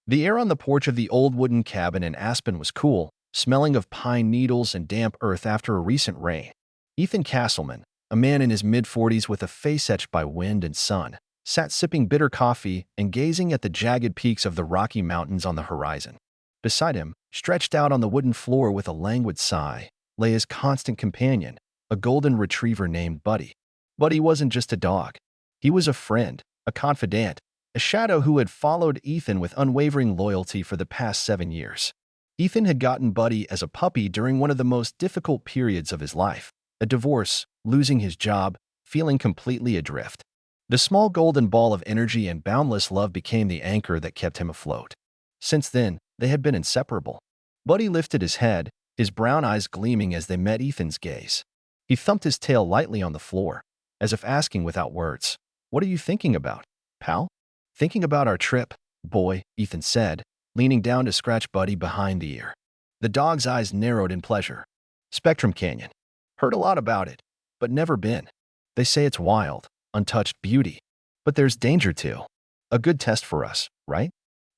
The air on the porch of the old wooden cabin in Aspen was cool, smelling of pine needles and damp earth after a recent rain. Ethan Castleman, a man in his mid-40s with a face etched by wind and sun, sat sipping bitter coffee and gazing at the jagged peaks of the Rocky Mountains on the horizon. Beside him, stretched out on the wooden floor with a languid sigh, lay his constant companion, a golden retriever named Buddy. Buddy wasn't just a dog. He was a friend, a confidant, a shadow who had followed Ethan with unwavering loyalty for the past 7 years. Ethan had gotten Buddy as a puppy during one of the most difficult periods of his life, a divorce, losing his job, feeling completely adrift. The small golden ball of energy and boundless love became the anchor that kept him afloat. Since then, they had been inseparable. Buddy lifted his head, his brown eyes gleaming as they met Ethan's gaze. He thumped his tail lightly on the floor, as if asking without words, "What are you thinking about, pal?" "Thinking about our trip, boy," Ethan said, leaning down to scratch Buddy behind the ear. The dog's eyes narrowed in pleasure. "Spectrum Canyon. Heard a lot about it, but never been. They say it's wild, untouched beauty, but there's danger too. A good test for us, right?"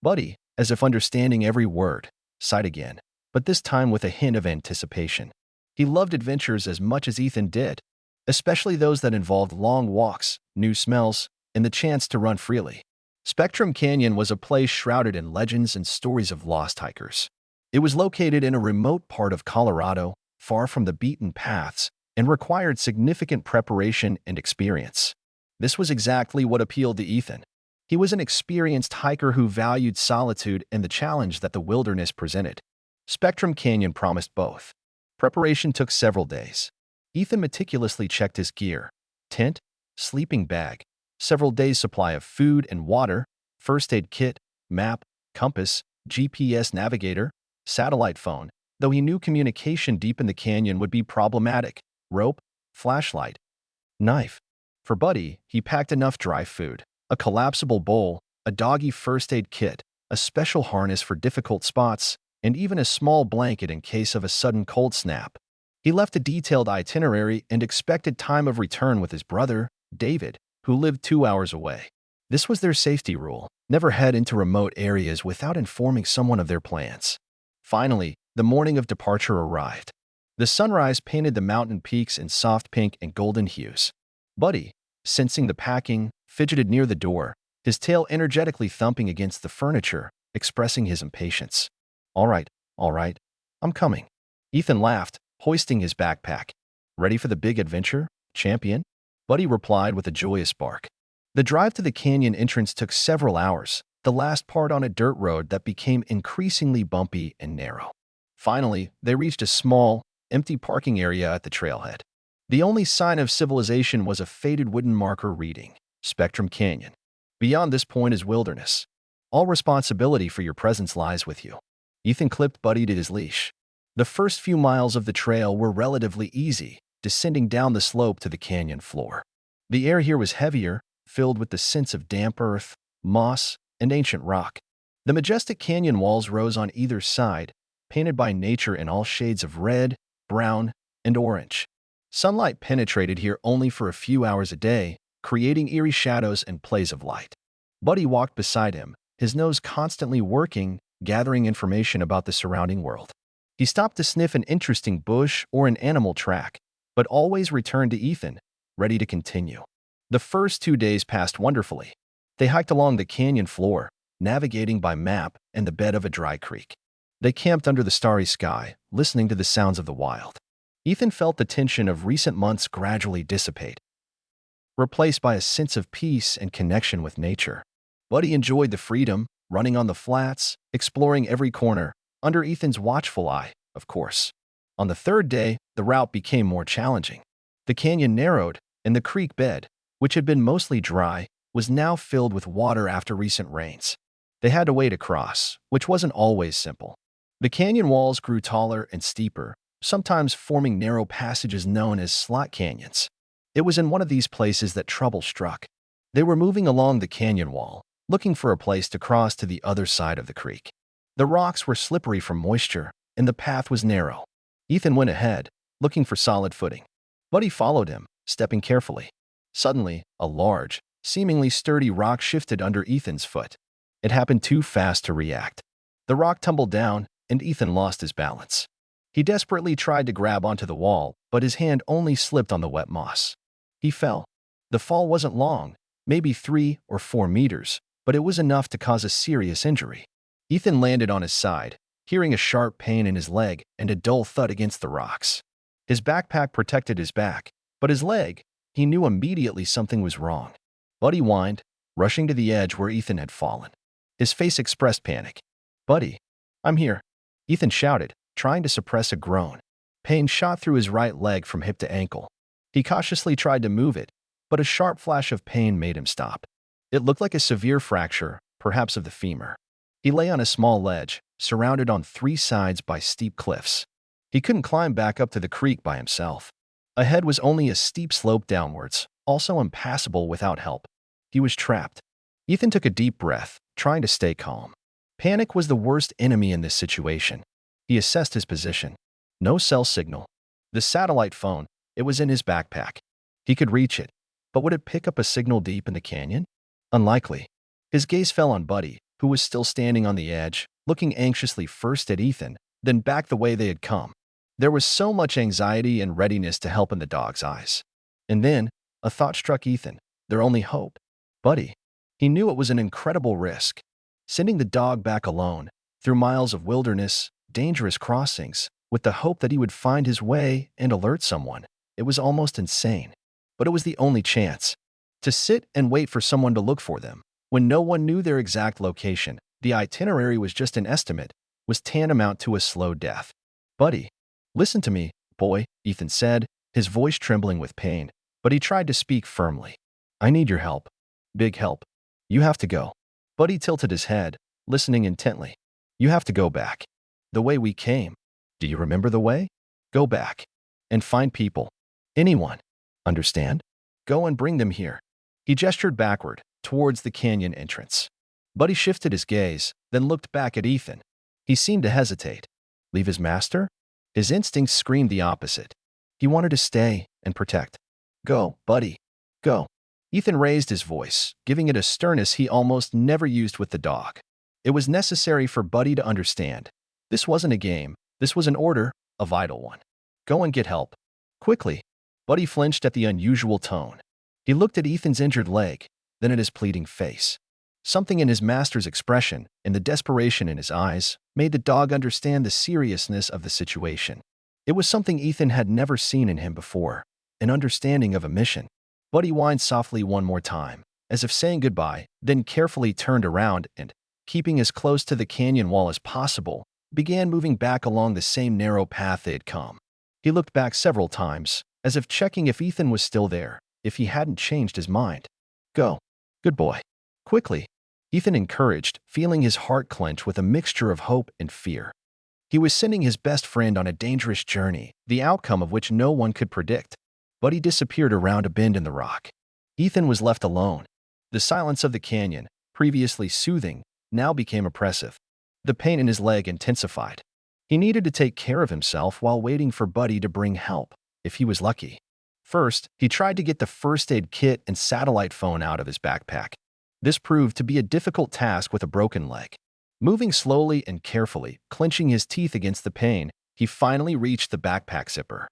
Buddy, as if understanding every word, sighed again, but this time with a hint of anticipation. He loved adventures as much as Ethan did, especially those that involved long walks, new smells, and the chance to run freely. Spectrum Canyon was a place shrouded in legends and stories of lost hikers. It was located in a remote part of Colorado, far from the beaten paths, and required significant preparation and experience. This was exactly what appealed to Ethan. He was an experienced hiker who valued solitude and the challenge that the wilderness presented. Spectrum Canyon promised both. Preparation took several days. Ethan meticulously checked his gear: tent, sleeping bag, several days' supply of food and water, first aid kit, map, compass, GPS navigator, satellite phone, though he knew communication deep in the canyon would be problematic, rope, flashlight, knife. For Buddy, he packed enough dry food, a collapsible bowl, a doggy first aid kit, a special harness for difficult spots, and even a small blanket in case of a sudden cold snap. He left a detailed itinerary and expected time of return with his brother, David, who lived 2 hours away. This was their safety rule: never head into remote areas without informing someone of their plans. Finally, the morning of departure arrived. The sunrise painted the mountain peaks in soft pink and golden hues. Buddy, sensing the packing, fidgeted near the door, his tail energetically thumping against the furniture, expressing his impatience. All right, I'm coming." Ethan laughed, hoisting his backpack. "Ready for the big adventure, champion?" Buddy replied with a joyous bark. The drive to the canyon entrance took several hours, the last part on a dirt road that became increasingly bumpy and narrow. Finally, they reached a small, empty parking area at the trailhead. The only sign of civilization was a faded wooden marker reading, "Spectrum Canyon. Beyond this point is wilderness. All responsibility for your presence lies with you." Ethan clipped Buddy to his leash. The first few miles of the trail were relatively easy, descending down the slope to the canyon floor. The air here was heavier, filled with the sense of damp earth, moss, and ancient rock. The majestic canyon walls rose on either side, painted by nature in all shades of red, brown, and orange. Sunlight penetrated here only for a few hours a day, creating eerie shadows and plays of light. Buddy walked beside him, his nose constantly working, gathering information about the surrounding world. He stopped to sniff an interesting bush or an animal track, but always returned to Ethan, ready to continue. The first 2 days passed wonderfully. They hiked along the canyon floor, navigating by map and the bed of a dry creek. They camped under the starry sky, listening to the sounds of the wild. Ethan felt the tension of recent months gradually dissipate, replaced by a sense of peace and connection with nature. Buddy enjoyed the freedom, running on the flats, exploring every corner, under Ethan's watchful eye, of course. On the third day, the route became more challenging. The canyon narrowed, and the creek bed, which had been mostly dry, was now filled with water after recent rains. They had to wade across, which wasn't always simple. The canyon walls grew taller and steeper, sometimes forming narrow passages known as slot canyons. It was in one of these places that trouble struck. They were moving along the canyon wall, looking for a place to cross to the other side of the creek. The rocks were slippery from moisture, and the path was narrow. Ethan went ahead, looking for solid footing. Buddy followed him, stepping carefully. Suddenly, a large, seemingly sturdy rock shifted under Ethan's foot. It happened too fast to react. The rock tumbled down, and Ethan lost his balance. He desperately tried to grab onto the wall, but his hand only slipped on the wet moss. He fell. The fall wasn't long, maybe 3 or 4 meters, but it was enough to cause a serious injury. Ethan landed on his side, hearing a sharp pain in his leg and a dull thud against the rocks. His backpack protected his back, but his leg, he knew immediately something was wrong. Buddy whined, rushing to the edge where Ethan had fallen. His face expressed panic. "Buddy, I'm here," Ethan shouted, trying to suppress a groan. Pain shot through his right leg from hip to ankle. He cautiously tried to move it, but a sharp flash of pain made him stop. It looked like a severe fracture, perhaps of the femur. He lay on a small ledge, surrounded on 3 sides by steep cliffs. He couldn't climb back up to the creek by himself. Ahead was only a steep slope downwards, also impassable without help. He was trapped. Ethan took a deep breath, trying to stay calm. Panic was the worst enemy in this situation. He assessed his position. No cell signal. The satellite phone, it was in his backpack. He could reach it, but would it pick up a signal deep in the canyon? Unlikely. His gaze fell on Buddy, who was still standing on the edge, looking anxiously first at Ethan, then back the way they had come. There was so much anxiety and readiness to help in the dog's eyes. And then, a thought struck Ethan, their only hope. Buddy. He knew it was an incredible risk. Sending the dog back alone, through miles of wilderness, dangerous crossings, with the hope that he would find his way and alert someone. It was almost insane. But it was the only chance. To sit and wait for someone to look for them, when no one knew their exact location, the itinerary was just an estimate, was tantamount to a slow death. Buddy, listen to me, boy, Ethan said, his voice trembling with pain, but he tried to speak firmly. I need your help. Big help. You have to go. Buddy tilted his head, listening intently. You have to go back. The way we came. Do you remember the way? Go back. And find people. Anyone. Understand? Go and bring them here. He gestured backward, towards the canyon entrance. Buddy shifted his gaze, then looked back at Ethan. He seemed to hesitate. Leave his master? His instincts screamed the opposite. He wanted to stay and protect. Go, Buddy. Go. Ethan raised his voice, giving it a sternness he almost never used with the dog. It was necessary for Buddy to understand. This wasn't a game. This was an order, a vital one. Go and get help. Quickly. Buddy flinched at the unusual tone. He looked at Ethan's injured leg, then at his pleading face. Something in his master's expression, and the desperation in his eyes, made the dog understand the seriousness of the situation. It was something Ethan had never seen in him before, an understanding of a mission. Buddy whined softly one more time, as if saying goodbye, then carefully turned around and, keeping as close to the canyon wall as possible, began moving back along the same narrow path they had come. He looked back several times, as if checking if Ethan was still there, if he hadn't changed his mind. Go. Good boy. Quickly. Ethan encouraged, feeling his heart clench with a mixture of hope and fear. He was sending his best friend on a dangerous journey, the outcome of which no one could predict. Buddy disappeared around a bend in the rock. Ethan was left alone. The silence of the canyon, previously soothing, now became oppressive. The pain in his leg intensified. He needed to take care of himself while waiting for Buddy to bring help, if he was lucky. First, he tried to get the first aid kit and satellite phone out of his backpack. This proved to be a difficult task with a broken leg. Moving slowly and carefully, clenching his teeth against the pain, he finally reached the backpack zipper.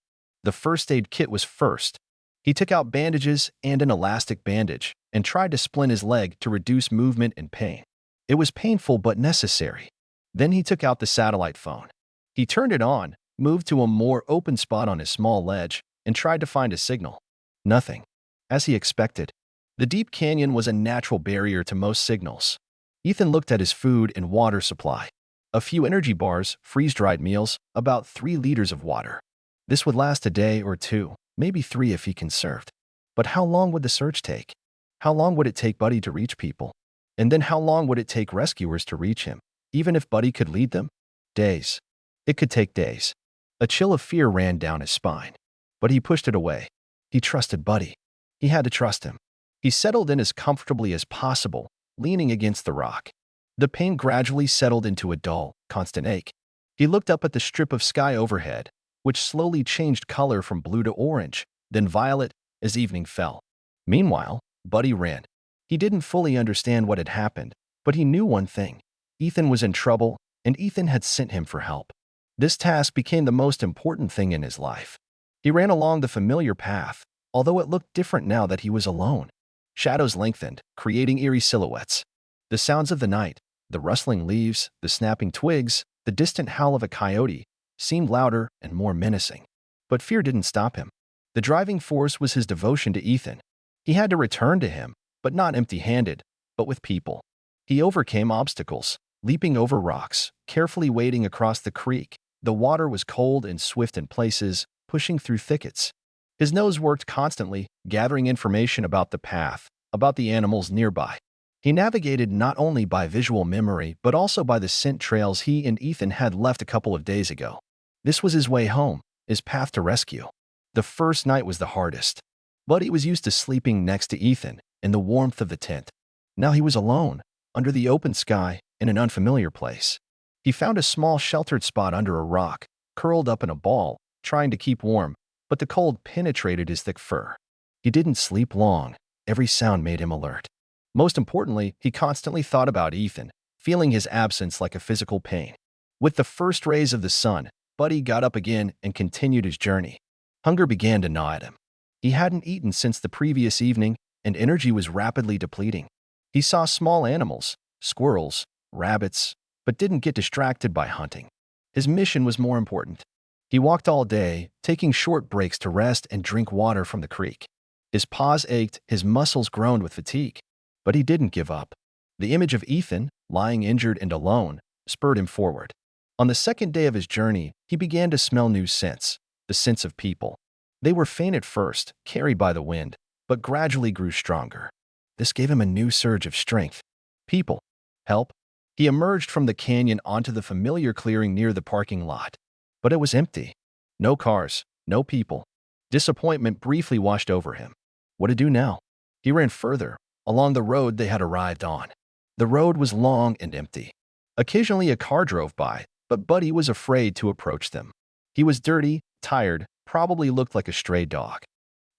The first aid kit was first. He took out bandages and an elastic bandage and tried to splint his leg to reduce movement and pain. It was painful but necessary. Then he took out the satellite phone. He turned it on, moved to a more open spot on his small ledge, and tried to find a signal. Nothing. As he expected. The deep canyon was a natural barrier to most signals. Ethan looked at his food and water supply. A few energy bars, freeze-dried meals, about 3 liters of water. This would last a day or 2, maybe 3 if he conserved. But how long would the search take? How long would it take Buddy to reach people? And then how long would it take rescuers to reach him, even if Buddy could lead them? Days. It could take days. A chill of fear ran down his spine. But he pushed it away. He trusted Buddy. He had to trust him. He settled in as comfortably as possible, leaning against the rock. The pain gradually settled into a dull, constant ache. He looked up at the strip of sky overhead, which slowly changed color from blue to orange, then violet, as evening fell. Meanwhile, Buddy ran. He didn't fully understand what had happened, But he knew one thing. Ethan was in trouble, and Ethan had sent him for help. This task became the most important thing in his life. He ran along the familiar path, although it looked different now that he was alone. Shadows lengthened, creating eerie silhouettes. The sounds of the night, the rustling leaves, the snapping twigs, the distant howl of a coyote, seemed louder and more menacing. But fear didn't stop him. The driving force was his devotion to Ethan. He had to return to him, but not empty-handed, but with people. He overcame obstacles, leaping over rocks, carefully wading across the creek. The water was cold and swift in places, pushing through thickets. His nose worked constantly, gathering information about the path, about the animals nearby. He navigated not only by visual memory, but also by the scent trails he and Ethan had left a couple of days ago. This was his way home, his path to rescue. The first night was the hardest. Buddy was used to sleeping next to Ethan, in the warmth of the tent. Now he was alone, under the open sky, in an unfamiliar place. He found a small sheltered spot under a rock, curled up in a ball, trying to keep warm, but the cold penetrated his thick fur. He didn't sleep long. Every sound made him alert. Most importantly, he constantly thought about Ethan, feeling his absence like a physical pain. With the first rays of the sun, Buddy got up again and continued his journey. Hunger began to gnaw at him. He hadn't eaten since the previous evening, and energy was rapidly depleting. He saw small animals, squirrels, rabbits, but didn't get distracted by hunting. His mission was more important. He walked all day, taking short breaks to rest and drink water from the creek. His paws ached, his muscles groaned with fatigue. But he didn't give up. The image of Ethan, lying injured and alone, spurred him forward. On the second day of his journey, he began to smell new scents, the scents of people. They were faint at first, carried by the wind, but gradually grew stronger. This gave him a new surge of strength. People. Help. He emerged from the canyon onto the familiar clearing near the parking lot. But it was empty. No cars, no people. Disappointment briefly washed over him. What to do now? He ran further, along the road they had arrived on. The road was long and empty. Occasionally a car drove by, but Buddy was afraid to approach them. He was dirty, tired, probably looked like a stray dog.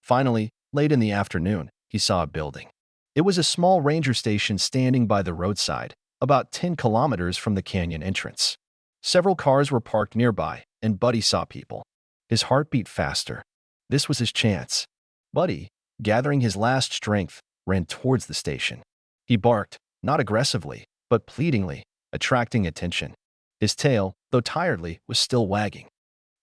Finally, late in the afternoon, he saw a building. It was a small ranger station standing by the roadside, about 10 kilometers from the canyon entrance. Several cars were parked nearby, and Buddy saw people. His heart beat faster. This was his chance. Buddy, gathering his last strength, ran towards the station. He barked, not aggressively, but pleadingly, attracting attention. His tail, though tiredly, was still wagging.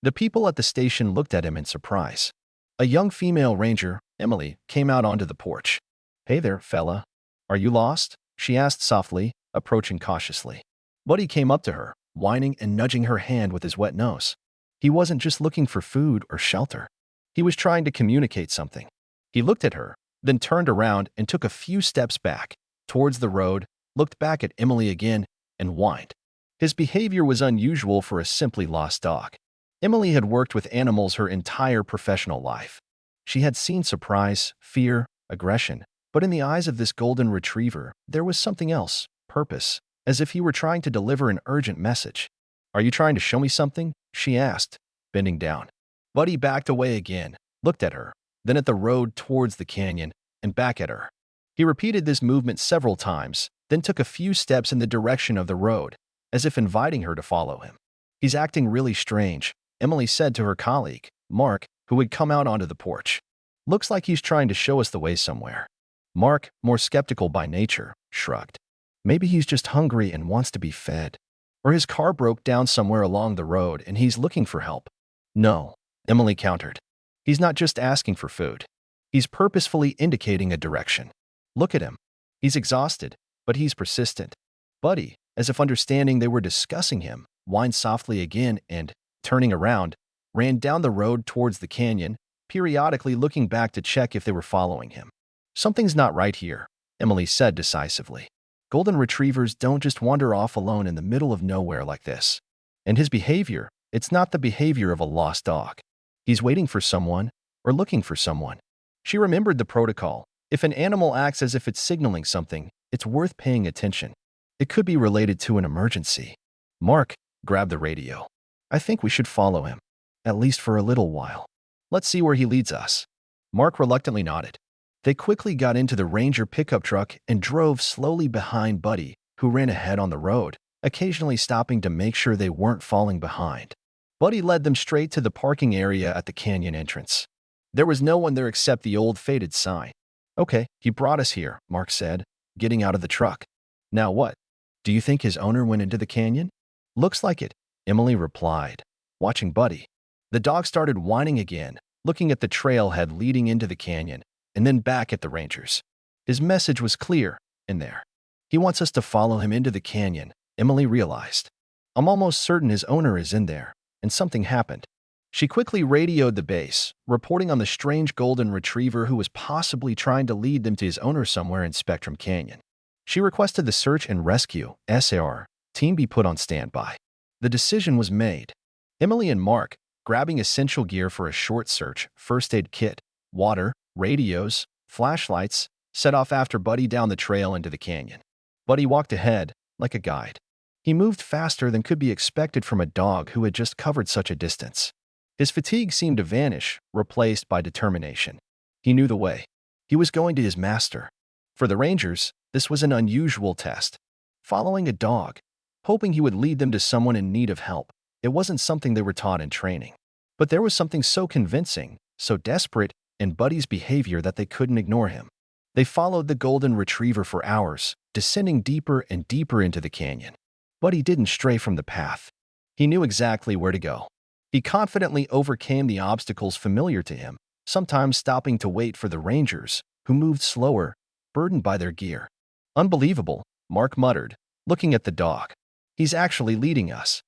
The people at the station looked at him in surprise. A young female ranger, Emily, came out onto the porch. "Hey there, fella. Are you lost?" she asked softly, approaching cautiously. Buddy came up to her, whining and nudging her hand with his wet nose. He wasn't just looking for food or shelter. He was trying to communicate something. He looked at her, then turned around and took a few steps back, towards the road, looked back at Emily again, and whined. His behavior was unusual for a simply lost dog. Emily had worked with animals her entire professional life. She had seen surprise, fear, aggression, but in the eyes of this golden retriever, there was something else, purpose, as if he were trying to deliver an urgent message. "Are you trying to show me something?" she asked, bending down. Buddy backed away again, looked at her, then at the road towards the canyon, and back at her. He repeated this movement several times, then took a few steps in the direction of the road, as if inviting her to follow him. "He's acting really strange," Emily said to her colleague, Mark, who had come out onto the porch. "Looks like he's trying to show us the way somewhere." Mark, more skeptical by nature, shrugged. "Maybe he's just hungry and wants to be fed. Or his car broke down somewhere along the road and he's looking for help." "No," Emily countered. "He's not just asking for food. He's purposefully indicating a direction. Look at him. He's exhausted, but he's persistent." Buddy, as if understanding they were discussing him, whined softly again and, turning around, ran down the road towards the canyon, periodically looking back to check if they were following him. "Something's not right here," Emily said decisively. "Golden retrievers don't just wander off alone in the middle of nowhere like this. And his behavior, it's not the behavior of a lost dog. He's waiting for someone, or looking for someone." She remembered the protocol. If an animal acts as if it's signaling something, it's worth paying attention. It could be related to an emergency. Mark grabbed the radio. "I think we should follow him, at least for a little while. Let's see where he leads us." Mark reluctantly nodded. They quickly got into the Ranger pickup truck and drove slowly behind Buddy, who ran ahead on the road, occasionally stopping to make sure they weren't falling behind. Buddy led them straight to the parking area at the canyon entrance. There was no one there except the old faded sign. "Okay, he brought us here," Mark said, getting out of the truck. "Now what? Do you think his owner went into the canyon?" "Looks like it," Emily replied, watching Buddy. The dog started whining again, looking at the trailhead leading into the canyon, and then back at the rangers. His message was clear in there. "He wants us to follow him into the canyon," Emily realized. "I'm almost certain his owner is in there, and something happened." She quickly radioed the base, reporting on the strange golden retriever who was possibly trying to lead them to his owner somewhere in Spectrum Canyon. She requested the search and rescue (SAR) team be put on standby. The decision was made. Emily and Mark, grabbing essential gear for a short search, first aid kit, water, radios, flashlights, set off after Buddy down the trail into the canyon. Buddy walked ahead, like a guide. He moved faster than could be expected from a dog who had just covered such a distance. His fatigue seemed to vanish, replaced by determination. He knew the way. He was going to his master. For the Rangers, this was an unusual test. Following a dog, hoping he would lead them to someone in need of help, it wasn't something they were taught in training. But there was something so convincing, so desperate, in Buddy's behavior that they couldn't ignore him. They followed the golden retriever for hours, descending deeper and deeper into the canyon. Buddy didn't stray from the path. He knew exactly where to go. He confidently overcame the obstacles familiar to him, sometimes stopping to wait for the Rangers, who moved slower, burdened by their gear. "Unbelievable," Mark muttered, looking at the dog. "He's actually leading us."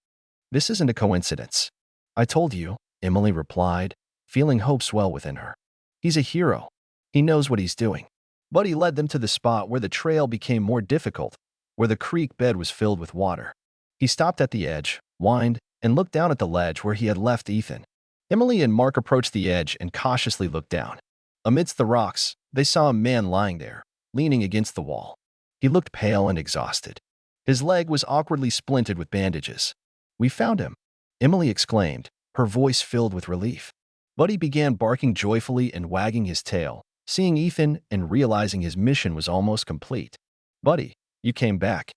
"This isn't a coincidence." "I told you," Emily replied, feeling hope swell within her. "He's a hero. He knows what he's doing." Buddy led them to the spot where the trail became more difficult, where the creek bed was filled with water. He stopped at the edge, whined, and looked down at the ledge where he had left Ethan. Emily and Mark approached the edge and cautiously looked down. Amidst the rocks, they saw a man lying there, leaning against the wall. He looked pale and exhausted. His leg was awkwardly splinted with bandages. "We found him," Emily exclaimed, her voice filled with relief. Buddy began barking joyfully and wagging his tail, seeing Ethan and realizing his mission was almost complete. "Buddy, you came back,"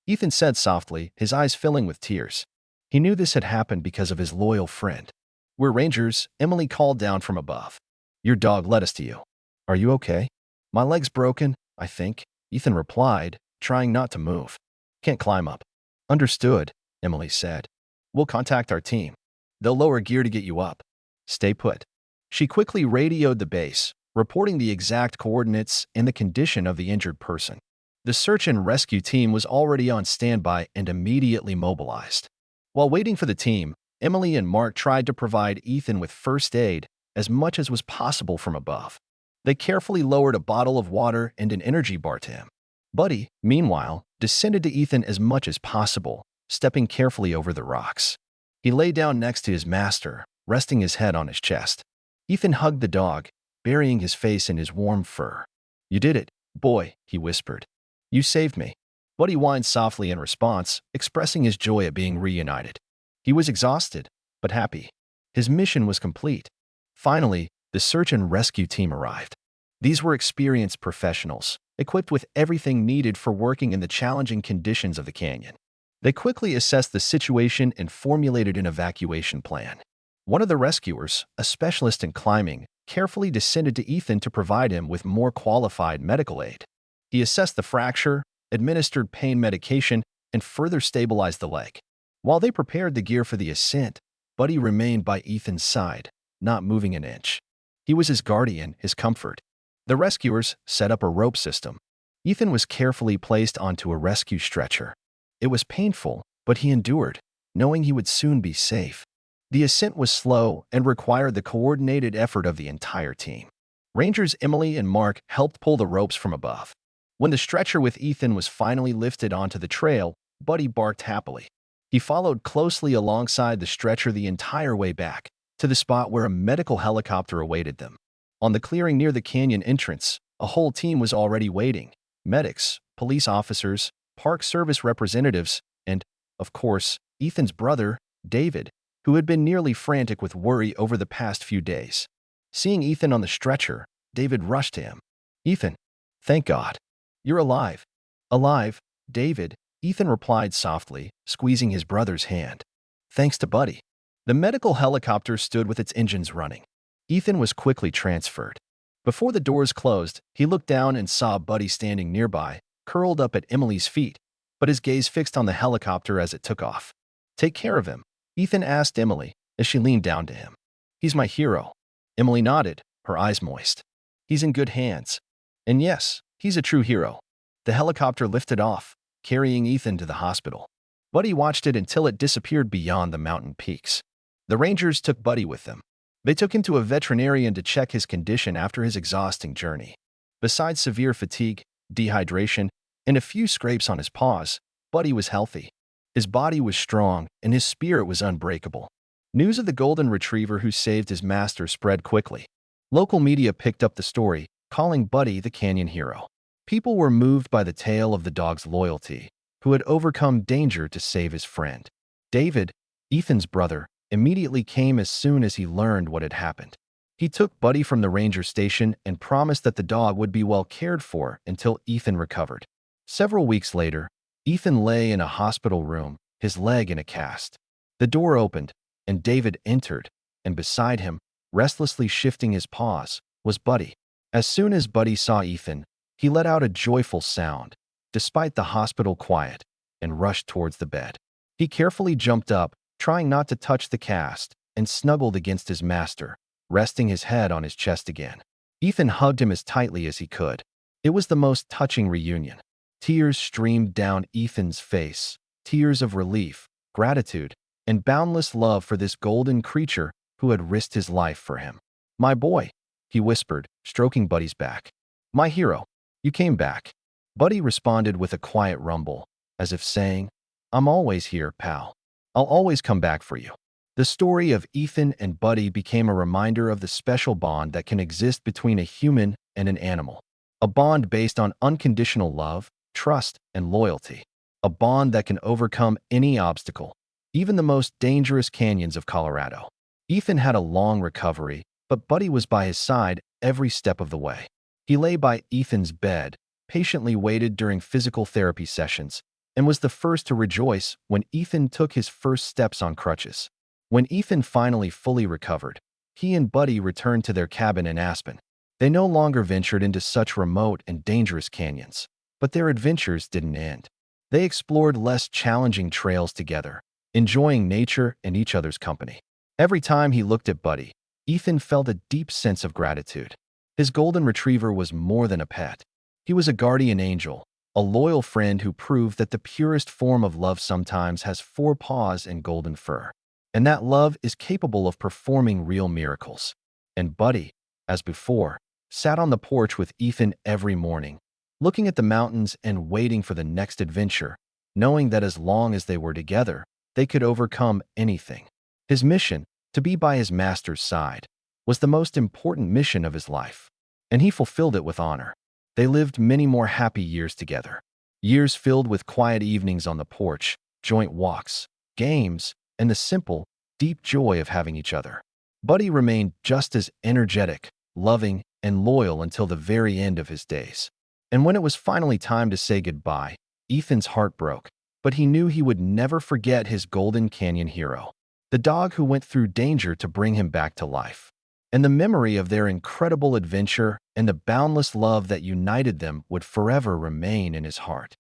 Ethan said softly, his eyes filling with tears. He knew this had happened because of his loyal friend. "We're Rangers," Emily called down from above. "Your dog led us to you. Are you okay?" "My leg's broken, I think," Ethan replied, trying not to move. "Can't climb up." "Understood," Emily said. "We'll contact our team. They'll lower gear to get you up. Stay put." She quickly radioed the base, reporting the exact coordinates and the condition of the injured person. The search and rescue team was already on standby and immediately mobilized. While waiting for the team, Emily and Mark tried to provide Ethan with first aid as much as was possible from above. They carefully lowered a bottle of water and an energy bar to him. Buddy, meanwhile, descended to Ethan as much as possible, stepping carefully over the rocks. He lay down next to his master, resting his head on his chest. Ethan hugged the dog, burying his face in his warm fur. "You did it, boy," he whispered. "You saved me." Buddy whined softly in response, expressing his joy at being reunited. He was exhausted, but happy. His mission was complete. Finally, the search and rescue team arrived. These were experienced professionals, equipped with everything needed for working in the challenging conditions of the canyon. They quickly assessed the situation and formulated an evacuation plan. One of the rescuers, a specialist in climbing, carefully descended to Ethan to provide him with more qualified medical aid. He assessed the fracture, administered pain medication, and further stabilized the leg. While they prepared the gear for the ascent, Buddy remained by Ethan's side, not moving an inch. He was his guardian, his comfort. The rescuers set up a rope system. Ethan was carefully placed onto a rescue stretcher. It was painful, but he endured, knowing he would soon be safe. The ascent was slow and required the coordinated effort of the entire team. Rangers Emily and Mark helped pull the ropes from above. When the stretcher with Ethan was finally lifted onto the trail, Buddy barked happily. He followed closely alongside the stretcher the entire way back, to the spot where a medical helicopter awaited them. On the clearing near the canyon entrance, a whole team was already waiting. Medics, police officers, park service representatives, and, of course, Ethan's brother, David, who had been nearly frantic with worry over the past few days. Seeing Ethan on the stretcher, David rushed to him. "Ethan, thank God. You're alive." "Alive," David, Ethan replied softly, squeezing his brother's hand. Thanks to Buddy. The medical helicopter stood with its engines running. Ethan was quickly transferred. Before the doors closed, he looked down and saw Buddy standing nearby, curled up at Emily's feet, but his gaze fixed on the helicopter as it took off. Take care of him, Ethan asked Emily as she leaned down to him. He's my hero. Emily nodded, her eyes moist. He's in good hands. And yes, he's a true hero. The helicopter lifted off, carrying Ethan to the hospital. Buddy watched it until it disappeared beyond the mountain peaks. The Rangers took Buddy with them. They took him to a veterinarian to check his condition after his exhausting journey. Besides severe fatigue, dehydration, and a few scrapes on his paws, Buddy was healthy. His body was strong, and his spirit was unbreakable. News of the golden retriever who saved his master spread quickly. Local media picked up the story, calling Buddy the canyon hero. People were moved by the tale of the dog's loyalty, who had overcome danger to save his friend. David, Ethan's brother, immediately came as soon as he learned what had happened. He took Buddy from the ranger station and promised that the dog would be well cared for until Ethan recovered. Several weeks later, Ethan lay in a hospital room, his leg in a cast. The door opened, and David entered, and beside him, restlessly shifting his paws, was Buddy. As soon as Buddy saw Ethan, he let out a joyful sound, despite the hospital quiet, and rushed towards the bed. He carefully jumped up, trying not to touch the cast, and snuggled against his master, resting his head on his chest again. Ethan hugged him as tightly as he could. It was the most touching reunion. Tears streamed down Ethan's face, tears of relief, gratitude, and boundless love for this golden creature who had risked his life for him. My boy, he whispered, stroking Buddy's back. My hero, you came back. Buddy responded with a quiet rumble, as if saying, I'm always here, pal. I'll always come back for you. The story of Ethan and Buddy became a reminder of the special bond that can exist between a human and an animal. A bond based on unconditional love, trust, and loyalty. A bond that can overcome any obstacle, even the most dangerous canyons of Colorado. Ethan had a long recovery, but Buddy was by his side every step of the way. He lay by Ethan's bed, patiently waited during physical therapy sessions, and was the first to rejoice when Ethan took his first steps on crutches. When Ethan finally fully recovered, he and Buddy returned to their cabin in Aspen. They no longer ventured into such remote and dangerous canyons, but their adventures didn't end. They explored less challenging trails together, enjoying nature and each other's company. Every time he looked at Buddy, Ethan felt a deep sense of gratitude. His golden retriever was more than a pet. He was a guardian angel, a loyal friend who proved that the purest form of love sometimes has 4 paws and golden fur, and that love is capable of performing real miracles. And Buddy, as before, sat on the porch with Ethan every morning, looking at the mountains and waiting for the next adventure, knowing that as long as they were together, they could overcome anything. His mission, to be by his master's side, was the most important mission of his life, and he fulfilled it with honor. They lived many more happy years together, years filled with quiet evenings on the porch, joint walks, games, and the simple, deep joy of having each other. Buddy remained just as energetic, loving, and loyal until the very end of his days. And when it was finally time to say goodbye, Ethan's heart broke, but he knew he would never forget his Golden Canyon hero, the dog who went through danger to bring him back to life. And the memory of their incredible adventure and the boundless love that united them would forever remain in his heart.